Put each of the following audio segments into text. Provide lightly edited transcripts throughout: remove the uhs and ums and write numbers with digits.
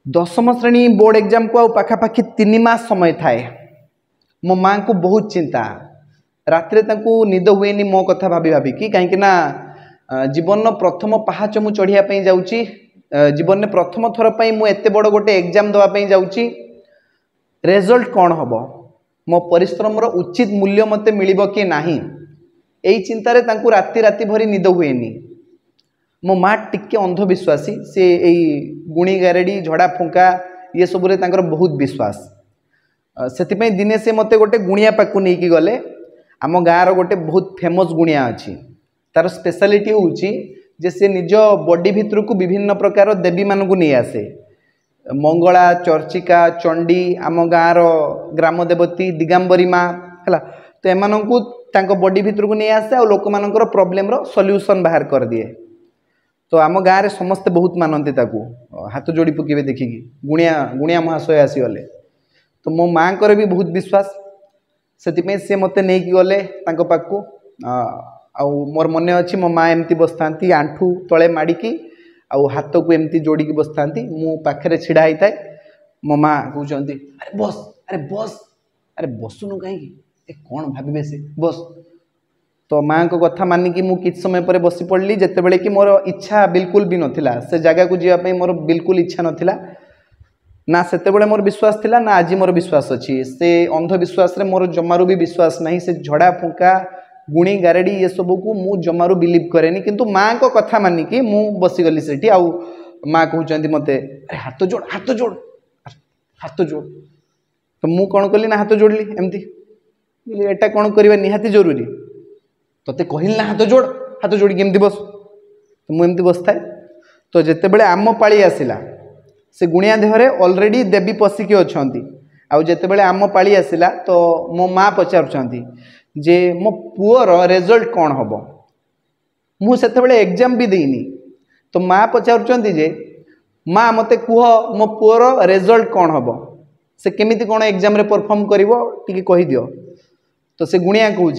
दशम श्रेणी board exam को पाखापाखि 3 मास समय थाए। मो माँ को बहुत चिंता, रात्रे निद हुए मो कथा भाभी भाभी कि कहीं जीवन प्रथम पहाच मु चढ़िया जाऊँगी, जीवन में प्रथम थर पर मुझे बड़ गोटे एग्जाम देवाई जाऊँगी, रिजल्ट कौन हम, मो परिश्रम उचित मूल्य मते मिलिबो कि नाही, यही चिंतार राति राति भरी निद हुए। मो माँ टिके अंधविश्वासी, से गुणी गारेडी झड़ा फुंका ये सब बहुत विश्वास। से दिने से मते गोटे गुणिया पाक नहीं गले। आम गाँव गोटे बहुत फेमस गुणिया अच्छी, तार स्पेशलिटी हूँ जे से निज बॉडी भितर को विभिन्न प्रकार देवी मानू नहीं आसे, मंगला, चर्चिका, चंडी, आम गाँव ग्राम देवती, दिगंबरी माँ है। तो एम बॉडी भितर को नहीं आसे और लोक मान प्रोब्लेम सॉल्यूशन बाहर कर दिए। तो आम गाँव में समस्ते बहुत मानती, हाथ जोड़ी पकेबे देखिकी गुणिया गुणिया महाशय आसीगले। तो मो माँ को भी बहुत विश्वास, से सी मत नहीं गले पाक। मोर मन अच्छी मो माँ एमती बसता आंठू तले माड़िकी आउ हाथ को एमती जोड़िकी बसता, मु पाखे छिड़ा होता है। मो माँ कहते अरे बस, अरे बस, अरे बसुनु कहीं कौन भावे से बस। तो माँ को कथा मानिकी मु किछ समय पर बसी पड़ली, जिते बड़े कि मोर इच्छा बिल्कुल भी नथिला, से जगह को जीवाई मोर बिल्कुल इच्छा नथिला ना। सेते बड़े मोर विश्वास थिला ना आज मोर विश्वास अच्छी। से अंधविश्वास रे मोर जमारू भी विश्वास नहीं। से झड़ा फुंका गुणी गारेडी ये सब को मु जमारू बिलीव करेनी, किंतु माँ को कथा मानिकी मु बसीगली सेठी। आउ माँ कहते मते अरे हाथ जोड़, हाथ जोड़, हाथ जोड़। तो मु कौन कली ना हाथ जोड़ली एमती, एटा कौन करवा निहाती जरूरी, तोते कहल ना हाथ जोड़, हाथ जोड़ी केमती बस। तो मुझे बस थाए। तो जिते बड़े आम पाली आसला, से गुणिया देहरे ऑलरेडी देवी पशिकी अच्छा, आउ जिते बड़े आम पाली आसला तो मो माँ पचारुंट जे मो पुअर रिजल्ट कौन हम। मुझे एग्जाम भी देनी। तो माँ पचारुंट जे माँ मते कह मो पुअर रिजल्ट कौन हम, से केमिति कौन एग्जाम रे परफॉर्म करिवो टिके कहि दियो। तो से गुणिया कहूँ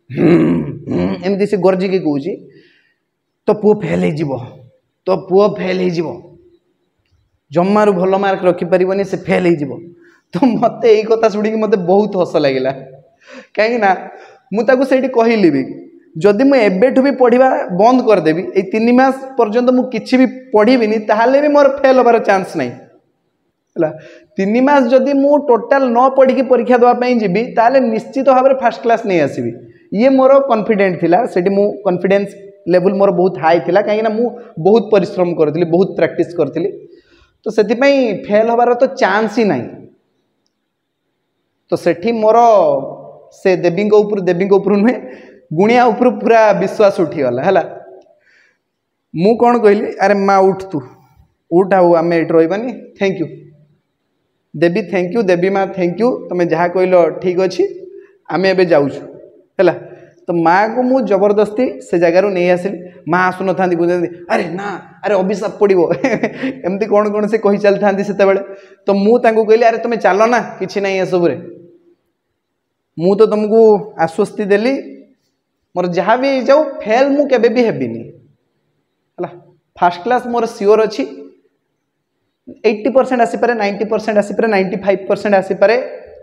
एमती से गर्जी के कहूँ तो पुओ फेल हो, तो पुओ फेल हो, जमारू भल मार्क रखिपार से फेल हो। तो मत यही कथा शुणी मत बहुत हस लगे, कहीं मुझे कहली भी जदि मुझे भी पढ़ा बंद करदेवी, ये 3 मास पर्यंत मुझे भी पढ़ी ताहले भी मोर फेल होबार चांस नहीं है। 3 मास जदि मु टोटाल न पढ़ी परीक्षा देवाई जी ताले निश्चित भाव में फर्स्ट क्लास नहीं आसबि, ये मोर कॉन्फिडेंट थिला। सेठी मु कॉन्फिडेंस लेवल मोर बहुत हाई थिला, कहीं मु बहुत परिश्रम करथिली, बहुत प्रैक्टिस करथिली। तो सेठी पई फेल होबार तो चांस ही नहीं। तो सेठी मोर से देवी ऊपर नुहे गुणिया ऊपर पूरा विश्वास उठीगला है। मु कौन कहली अरे माँ उठ, तू उठ, आउ आम ये रही, thank you Devi, thank you Devi माँ, थैंक यू, तुम्हें जहाँ कहल ठीक अच्छे, आम ए जाऊँ है। तो माँ को मु जबरदस्ती से जगार नहीं आसिली। माँ आसुन था कहते अरे ना, अरे अभिशाप पड़ो एमती कौन कौन से कही चली था से। तो मुझे कहली अरे तुम्हें चल ना, कि ना ये सब मु तो तुमको आश्वस्ति देली, मोर जहाँ भी जाऊ फेल मु केबे भी हेबिनी है। फर्स्ट क्लास मोर सियोर अच्छी, 80% आसीपे, 90% आसीपे, 95% आसीपे,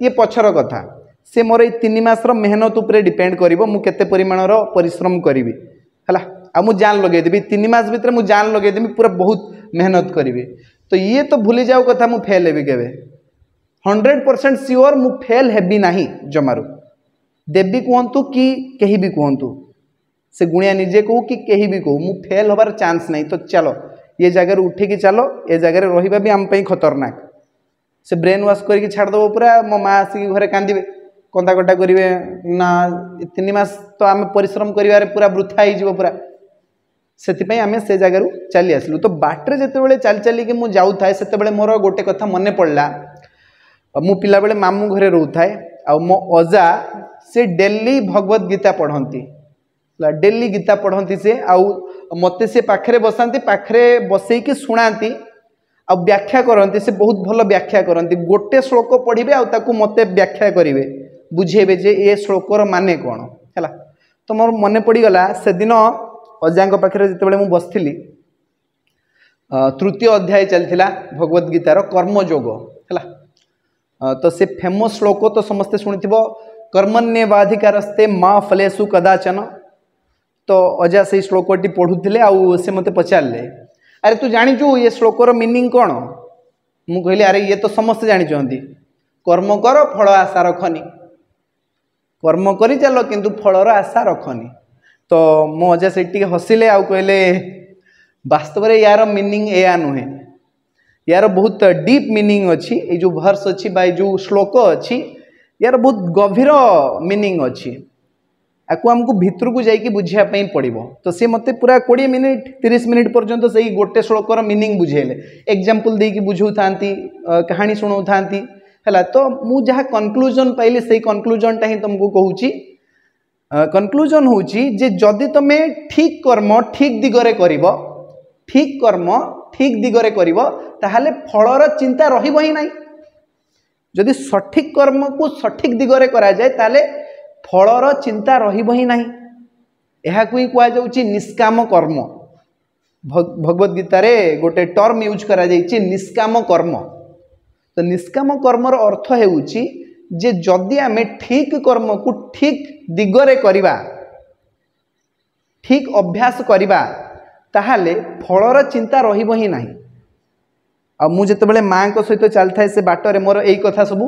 ये पछर कथा। से मोर 3 मास मेहनत उपर डिपेंड करिवो मु केते परिमाणर परिश्रम करी है। आ मु जान लगेदेवी 3 मास भितर मु जान लगेदेवी पूरा बहुत मेहनत करी। तो ये तो भूली जाओ कथा मु फेल हेबी केबे, 100% सियोर मु फेल हेबी नाही जमारू। देवी कहतु कि कहीं भी कहतु, से गुणिया निजे कहू कि कहीं भी कहू, मु फेल होबार चांस नहीं। तो चलो ये जगह उठिकी चलो, ये जगह रहा भी आम खतरनाक। से ब्रेन वाश करके छाड़देव पूरा। मो माँ आसिक घरे कांदे, कंदा कटा करेंगे ना, 3 मास तो आम परिश्रम कर पूरा वृथा हो पूरा। से आम से जगह चली आसलु। तो बाटर जिते चल चलिकी मुझे जाऊ थाए, से मोर गोटे कथा मन पड़ा। मु पिला बेले मामू घरे रोथाए, आ मो अजा से डेली भगवत गीता पढ़ती, डेली गीता पढ़ती से। आउ मते से पाखरे बसाती, पाखरे बसईकी शुणाती, आ व्याख्या करती। से बहुत भल व्याख्या करती। गोटे श्लोक पढ़े आ मते व्याख्या करेंगे, बुझेबे जे ये श्लोकर माने कौन है। तो मोर मन पड़गला से दिन अजा पाखे जिते बसली, तृतीय अध्याय चलता भगवद गीतार कर्मयोग है। तो से फेमस श्लोक तो समस्ते शुणिथ कर्मण्येवाधिकारस्ते माँ फलेषु कदाचन। तो अजा से श्लोकटी पढ़ुले आउ से मते पचारे अरे तू जाचु ये श्लोकर मीनिंग कौन। मु कहली अरे ये तो समस्ते जानी कर्म कर फल आशा रखनी कर्म करी चल किंतु फलर आशा रखनी। तो मो अजा से हसिले आउ कहले वास्तव में यार मीनिंग या नुहे यार बहुत डीप मीनिंग अच्छी ये जो वर्स अच्छी बा जो श्लोक अच्छी यार बहुत गभीर मीनिंग अच्छी आपको आमको भितर को जाइए बुझापी पड़ो। तो सी मत पूरा 20 मिनिट 30 मिनिट पर्यंत से गोटे श्लोकर मीनिंग बुझेले एग्जाम्पल देकी बुझाऊ था कहानी शुणाऊ था है। तो मुझे जहाँ कनक्लूजन पाइली से कनक्लूजनटा ही तुमको कहूँ कनक्लूजन हूँ जे जदि तुम ठीक कर्म ठीक दिगरे कर ठीक कर्म ठीक दिगरे कर ताहले फलर चिंता रहिबो ही नहीं। जदि सठिक कर्म को सठिक दिगरे करा जाए ताले फलर चिंता रहिबो ही नहीं। यह को ही कह जाउची निष्काम कर्म। भगवद गीतार गोटे टर्म यूज करा जाइछि निष्काम कर्म। तो निष्काम कर्मर अर्थ हेउची जे जदि आमे ठीक कर्म को ठीक दिगरे करिबा ठीक अभ्यास करिबा ताहाले फलर चिंता रहिबो ही नहीं। आ मु जेतेबेले माँ को सहित चलता से बाटर मोर यही कथा सब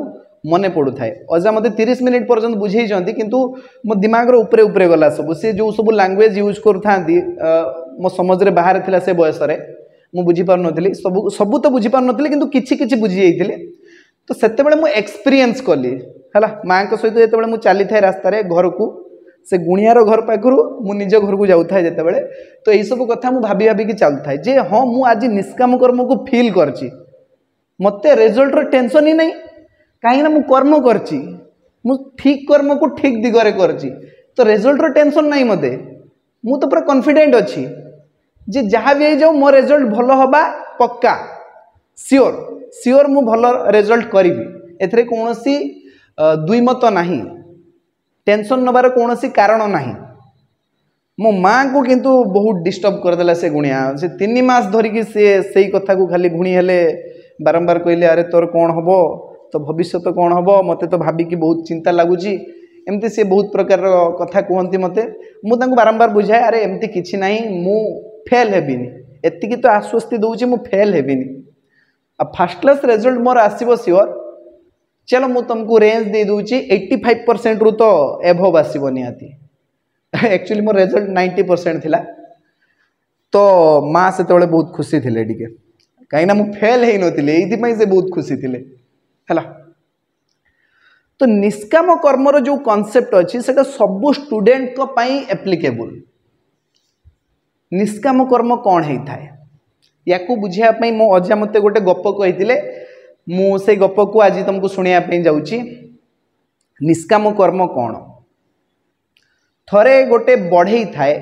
मने पड़ू थाए। अजा मते 30 मिनिट पर्यंत बुझेइछंती किंतु मो दिमाग रो ऊपरे ऊपरे गला सब से जो सब लैंग्वेज यूज करथांती मो समझ रे बाहर थिला से बयस रे मु बुझी पार नथली सब तो बुझी पार नथली किंतु किछि किछि बुझी जाइथिले। तो सेतेबेले मु एक्सपीरियंस कली हला माँ को सहित जेतेबेले मु चली थाए रास्ता रे घर को से गुणियार घर पाखरु मु निज घर को जाऊँ जितेबाला तो यही सब कथा मु भाभी भाभी चलू थाए जे हाँ मु आज निष्काम कर्म को फील करची मते रिजल्ट रो टेंशन ही नहीं कहीं मु कर्म करची मु ठीक कर्म को ठीक दिगरे करची तो रिजल्ट रो टेंशन नहीं मते मु तो पूरा कॉन्फिडेंट अच्छी जे जहाँ भी जाऊ मो रिजल्ट भल हवा पक्का सियोर सियोर मु भल रिजल्ट करी एथरे कौनसी दुईमत नहीं टेंशन नबार कौन सी कारण नहीं। मो माँ को किंतु बहुत डिस्टर्ब करदेला से गुणिया से 3 मास धरिकी से कथा को खाली गुणी हेले बारंबार कहले अरे तोर कौन हम तो भविष्य तो कौन हम मते तो भाविकी बहुत चिंता लगुच एमती से बहुत प्रकार कथा कहती मते मु बारंबार बुझाए अरे एमती किछि नहीं मु फेल हेबिनी एतिकी तो आश्वस्ति दउची मु फेल हेबिनी आ फर्स्ट क्लास रिजल्ट मोर आसीबो सियोर। चलो मु तुमको रेंज दे दूची 85% रु तो एभव आसीबो निहाती एक्चुअली मोर रिजल्ट 90% थिला। तो माँ से बहुत खुशी थिले टिके कहीं मु फेल हे नथिले एथि से बहुत खुशी थिले हला। तो निष्काम कर्मर जो कॉन्सेप्ट अच्छी सेटा सब स्टूडेंट को पई एप्लीकेबल। निष्काम कर्म कौन है थाए या को बुझिया पई मो अजा मते गोटे गप कहिथिले मु से गप को आज तुमको सुनिया पे जाउची। निष्काम कर्म कौन थरे गोटे बढ़ई थाए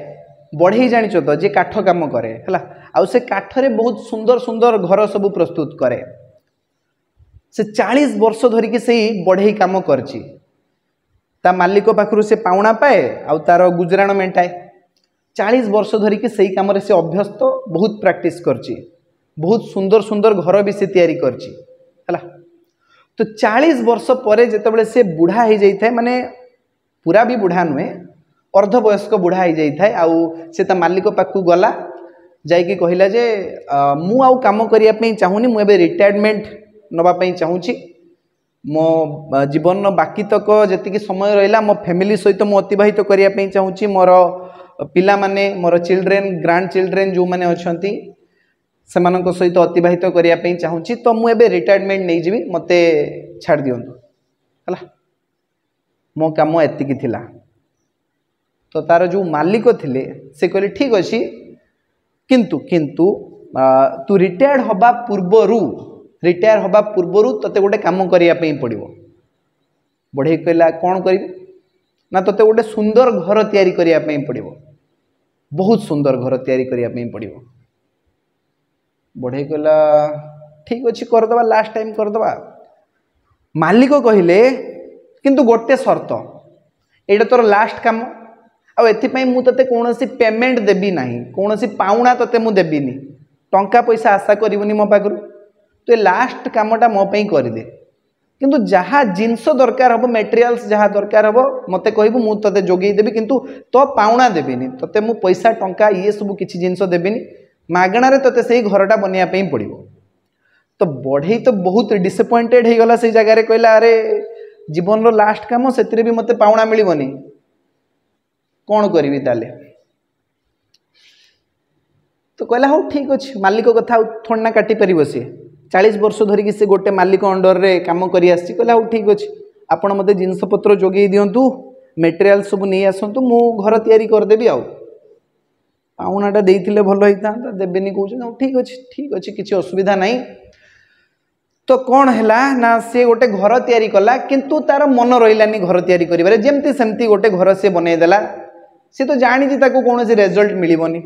बढ़ई जानिच तो जे काठ काम करे हला आउ से काठरे बहुत सुंदर सुंदर घर सब प्रस्तुत करे से 40 वर्ष धरिकी से बढ़ई काम करची ता मालिक पाखरु से पाउना पाए आउ तार गुजराण मेंटाए 40 वर्ष धरिकी से काम से अभ्यस्त बहुत प्रैक्टिस करची बहुत सुंदर सुंदर घर भी से तैयारी करची हला। तो 40 वर्ष पर जितेबाला से बुढ़ा हो जाए माने पूरा भी बुढ़ा नुहे अर्धवयस्क बुढ़ा हो जाए आउ से ता मालिक पाखु गला जाइकी कहला जे मु आउ काम करने चाहूनी मु एबे रिटायरमेंट नवापाई चाहूँगी मो जीवन बाकी तक जी समय रहा मो फैमिली सहित मु अतिबाहित करने चाहूँगी मोर पिला माने मोर चिल्ड्रेन ग्रांड चिल्ड्रेन जो मैंने अच्छा से सहित अतिबाहित करने चाहूँगी तो मुझे रिटायरमेंट नहीं जी मते छाड़ दिंतु है मो काम एतिकी थिला। तो तार जो मालिक थिले से कहले ठीक अच्छी किंतु किंतु तू रिटायर्ड हवा पूर्वरु रिटायर हवा पूर्वरु तते गोटे काम करने पड़ो। बढ़ई कहला कौन करी ना तते गोटे सुंदर घर तैयारी करने पड़ो बहुत सुंदर घर तैयारी करने पड़ो। बढ़ई कहला ठीक अच्छे करदे लास्ट टाइम करदे। मालिक कहले किंतु गोटे शर्त एटा तोर लास्ट काम आउ एथिपाई मु तते कौनसी पेमेंट देबी नहीं कौनसी पाउना तते मु देबीनी टंका पैसा आशा करिवनी मो पाखरु तो लास्ट कामटा मो पई करदे किंतु जहाँ जिनस दरकार हम मटेरियल्स जहाँ दरकार हम मत कहबू मु तते जोगई देबी किंतु तो पाउना देबीनी तते मु पैसा टंका ये सब किसी जिनस देबीनी मागणार तते से घरटा बनया पई पड़िबो। तो बढ़ई तो बहुत डिसअपॉइंटेड हो गला से जगह रे कहला अरे जीवन रो लास्ट काम से भी मते पाउना मिलबनी कौन करी ताले। तो कहला हो ठीक अच्छे मालिक कथा थोड़ा ना काटी पार सी 40 वर्ष धरिकी से गोटे मालिक अंडर रे काम करी आसी कहला हो ठीक अच्छे आपण मते जिनसपत्र जोगई दिंतु मटेरियल सब नहीं आसतु मु घर तैयारी करदेवी आउ पाउनाटा देइथिले भल होता देवेनि कहूँ ठीक अच्छे किसी असुविधा नहीं। तो कौन है ना सी गोटे घर तैयारी कला किंतु तार मन रही घर तैयारी करिबारे जेमती सेमती गोटे घर सी बनईदेला सी तो जानी कौन रिजल्ट मिलबनी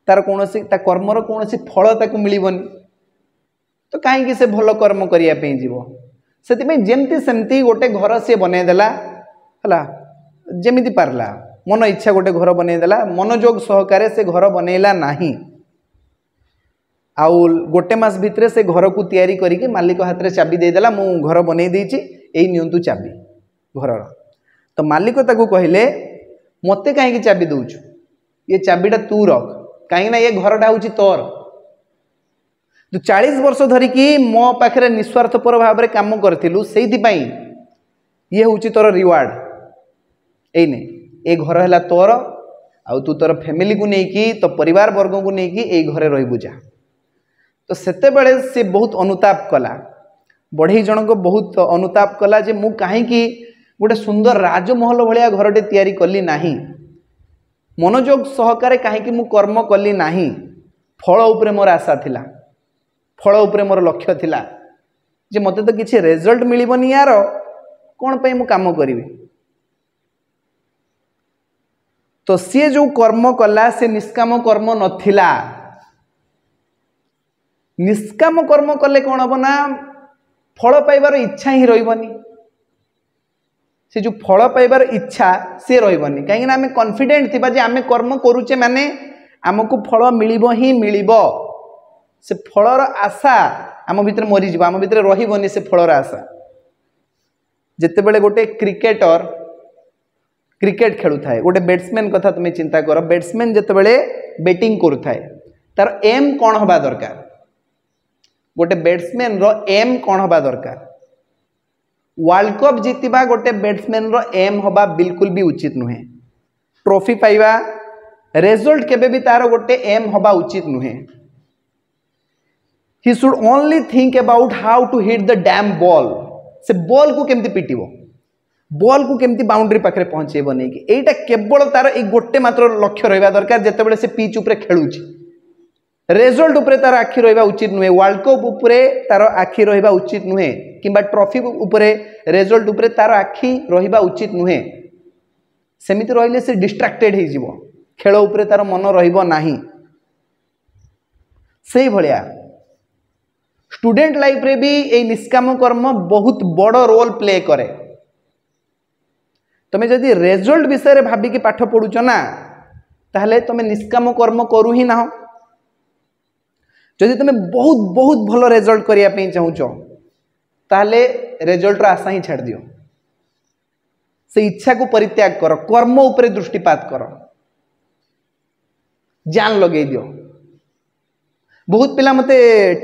तार कौन कर्मर कौन फल ताकू मिलबनी तो कहीं से भल कर्म करने जीव से जेमती सेमती गोटे घर सी बनईदेला है जमीती पारला मन इच्छा गोटे घर बनईदेला मनोजोग सहकारे से घर बनईला नहीं आउ गोटे मास भितर से घर को तैयारी करके मालिक हाथ में चाबी देदेला मु घर बनई देछि एई नियंतु चाबी घर। तो मालिक ताकू कहले मते कहीं चाबी दउछु ये चाबीटा तू रख कहीं ये घरटा हूँ तोर तू 40 वर्ष धरिकी मो पाखे निस्वार्थपर भाव में कम करूँ से ये हूँ तोर रिवार्ड एने ए घर है तोर आउ तू तोर फैमिली को लेकिन तो परिवार वर्ग को लेकिन ये घरे रही जा। तो सेते बेले से बहुत अनुताप कला बढ़ई जन को बहुत अनुताप कला जे मु कहीं गोटे सुंदर राजमहल भाया घरटे तैयारी कली नाही मनोजोग सहकारे कहीं मु कर्म कली नाही फल उपरे मोर आशा थिला फल उपरे मोर लक्ष्य थिला जे मते तो किसी रिजल्ट मिलबनी यार कौन पे मु काम करी। तो सी जो कर्म कला से निष्काम कर्म नथिला निष्काम कर्म कले कौन हम ना फल पाइबार इच्छा ही रही से जो फल पाइबार इच्छा सी रही कहीं आम कॉन्फिडेंट थिबा जे आम कर्म करुचे माने आमको फल मिलिबो ही मिलिबो से फलर आशा आम भितर मरीज आम भितर रही से फलर आशा। जिते बड़े गोटे क्रिकेटर क्रिकेट खेलु थाए गोटे बैट्समैन कथा तुम्हें चिंता कर बैट्समैन जिते बड़े बैटिंग करू थाए तार एम कौन हबा दरकार गोटे बैट्समैन रो एम कौन हबा दरकार वर्ल्ड कप जीतवा गोटे बैट्समैन रो एम हबा बिल्कुल भी उचित नुहे ट्रॉफी पाइबा रिजल्ट केबे भी तार गोटे एम हबा उचित नुहे। He should only think about how to hit the damn ball से बॉल को केमती पिटिबो बॉल को केमती बाउंड्री पाखे पहुंचेब नहीं कि एटा केवल तार एक गोटे मात्र लक्ष्य रहा दरकार जिते बड़े से पिच उपरे खेलुची रिजल्ट उपरे तार आखि रहा उचित नुहे वर्ल्ड कप उपरे तार आखि रहा उचित नुहे किंबा ट्रॉफी उपरे रिजल्ट उपरे तार आखि रहा उचित नुहे सेमिति रहिले से डिस्ट्रैक्टेड हो जिवो खेल उपरे तार मन रहिबो नाही। सेही भलिया स्टूडेंट लाइफ रे भी ए निष्काम कर्म बहुत बड़ रोल प्ले करे तुम्हें जदि रिजल्ट विषय भाविकी पाठ पढ़ुच ना ताहले तुम्हें निष्काम कर्म करू ही ना जदि तुम्हें बहुत बहुत भल रिजल्ट करने चाहूच ताहले रिजल्ट आशा ही छाड़ दियो से इच्छा को परित्याग कर कर्म उपरे दृष्टिपात कर जान लगे दियो। बहुत पिला मते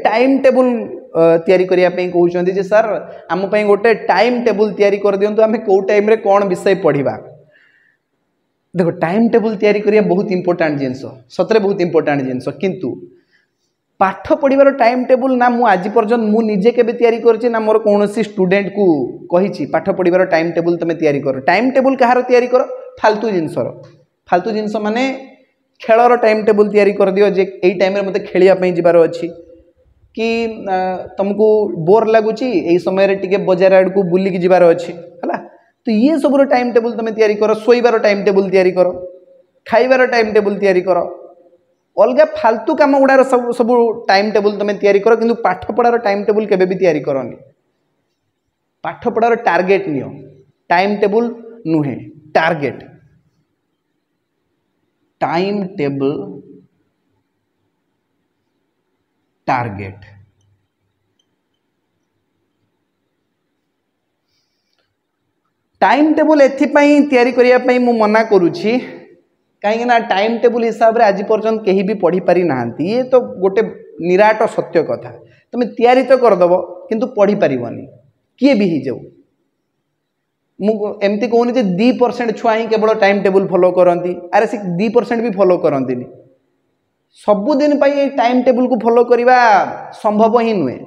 टाइम टेबुल तैयारी करने कहते जे सर आम गोटे टाइम टेबुल तैयारी कर दिंतु आम कौ टाइम रे कौन विषय पढ़ा देखो टाइम टेबुल तैयारी करिया बहुत इंपोर्टेंट जिनस सतरे बहुत इंपोर्टेंट जिनस किंतु पाठ पढ़िबार टाइम टेबुल ना मु आज पर्यंत मु निजे केबे तैयारी करछि ना मोर कोनोसी स्टूडेंट को कहिछि पाठ पढ़िबार टाइम टेबुल तमे तैयारी कर टाइम टेबुल कहार तैयारी कर फालतू जिनस माने खेलर टाइम टेबुल तैयारी कर दियो जे एई टाइम रे मते खेलिया पई जिबार अछि कि तुमको बोर लगुच यही समय टिके बजार आड़ को बुलिक जीवार अच्छे है तो ये सब टाइम टेबुल तुम तैयारी कर शोइबार टाइम टेबुल तैयारी कर खाइबार टाइम टेबुल तैयारी कर अलग फालतू काम गुड़ार सब सब टाइम टेबुल तुम तैयारी कर किंतु पाठ पढ़ार टाइम टेबुल केबे भी तैयारी करनी पाठ पढ़ार टार्गेट नियो टाइम टेबुल नुहे target time table target. Time table एथिपाई तैयारी करिया पई मु मना करूछि कहीं ना टाइम टेबल हिसाब रे आज पर्यंत कहीं भी पढ़ी पारि नाहांती। ये तो गोटे निराट सत्य कथा। तुम तैयारी तो करदेव किंतु पढ़ी पारिबनी किए भी ही जाऊ। मुझे कहूनी 2% छुआ ही केवल टाइम टेबल फॉलो करती। अरे से 2% भी फॉलो करती। सबुदिन टाइम टेबल को फॉलो करवा संभव ही नुहे।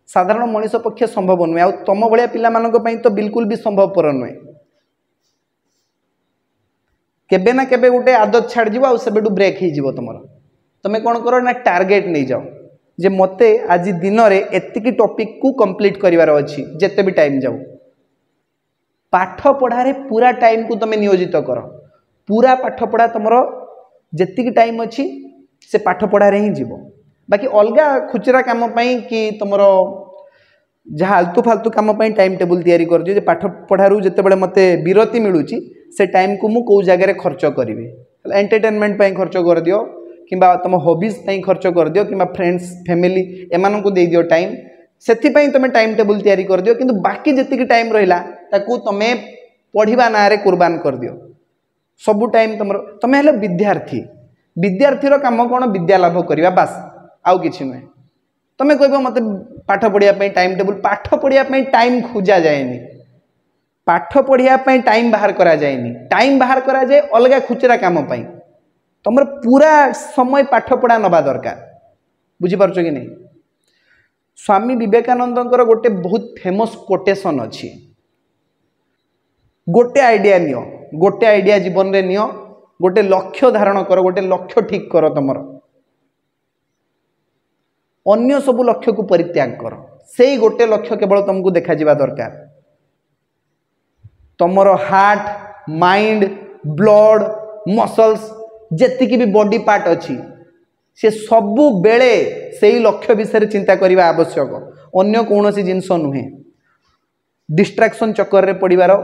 साधारण मनीष पक्षे संभव नुहे। आ तुम भाया पिला तो बिल्कुल भी संभवपर नुहे। केबे ना केबे गोटे आदत छाड़ जीव आबेठू ब्रेक हो तुम। तुम्हें कौन कर ना टार्गेट नहीं जाओ जे मते आज दिन में एतिकी टॉपिक को कंप्लीट करिवार अछि। जेते भी टाइम जाऊ पाठ पढ़ारे पूरा टाइम को तुम नियोजित कर। पूरा पाठ पढ़ा तुमर जेतिकी टाइम अच्छी से पाठ पढ़ारे ही जीव। बाकी अलगा खुचरा काम कि तुमर जहाँ आलतू फालतू काम टाइम टेबल तैयारी कर पाठ पढ़ारू जिते मते विरति मिलूँ से टाइम को मु कौ जगह खर्च करी। एंटरटेनमेंट खर्च कर दियो कि तुम हॉबीज खर्च कर दियो कि फ्रेंड्स फैमिली एमान को दे दियो टाइम। से तुम टाइम टेबल तैयारी कर दियो किंतु बाकी जितकी टाइम रहा ताकू तुम पढ़ा ना रे कुर्बान कर दियो। सबू टाइम तुम हेले विद्यार्थी। विद्यार्थीर काम कौन विद्या लाभ करवा बास आउ कि नुहे। तुम कह मत पाठ पढ़ापी टाइम टेबल पाठ पढ़ापी टाइम खोजा जाएनि। पाठ पढ़ापी टाइम बाहर करा जाएनि। टाइम बाहर करा जाए अलग खुचरा काम तुम पूरा समय पाठ पढ़ा नवा दरकार। बुझीपार कि नहीं। स्वामी विवेकानंद गोटे बहुत फेमस कोटेशन अच्छी। गोटे आइडिया नियो गोटे आइडिया जीवन में नियो गोटे लक्ष्य धारण कर गोटे लक्ष्य ठीक कर तुम अन्य सबू लक्ष्य को परित्याग कर। से गोटे लक्ष्य केवल तुमको देखा जावा दरकार। तुमर हार्ट माइंड ब्लड मसल्स जेतिकी भी बॉडी पार्ट अच्छी से सबु बेले से ही लक्ष्य विषय चिंता करने आवश्यक। अन्य कौन सी जिनस नुहे। डिस्ट्रैक्शन चक्कर रे पड़िबार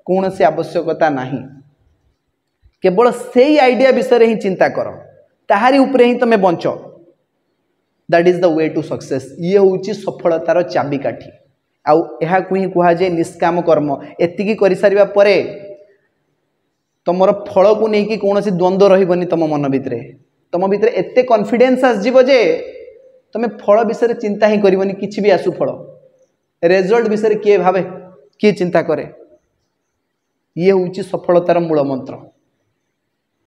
कौन सी आवश्यकता नहीं। केवल से ही आइडिया विषय ही चिंता कर ताहारी उपरे ही तुम बंच। That is the way to success. ये हूँ सफलतार चाबिकाठी। आउ यह ही कहुए निष्काम कर्म। एतिकी कर सारिबा परे तुमर फल को लेकिन कौन सी द्वंद्व रही तुम मन भितर। तुम भितर एते कॉन्फिडेंस आसजिव जे तुम फल विषय चिंता ही करबनी। किछि भी आसु फल रिजल्ट विषय किए भावे किए चिंता करे। ये हूँ सफलतार मूल मंत्र।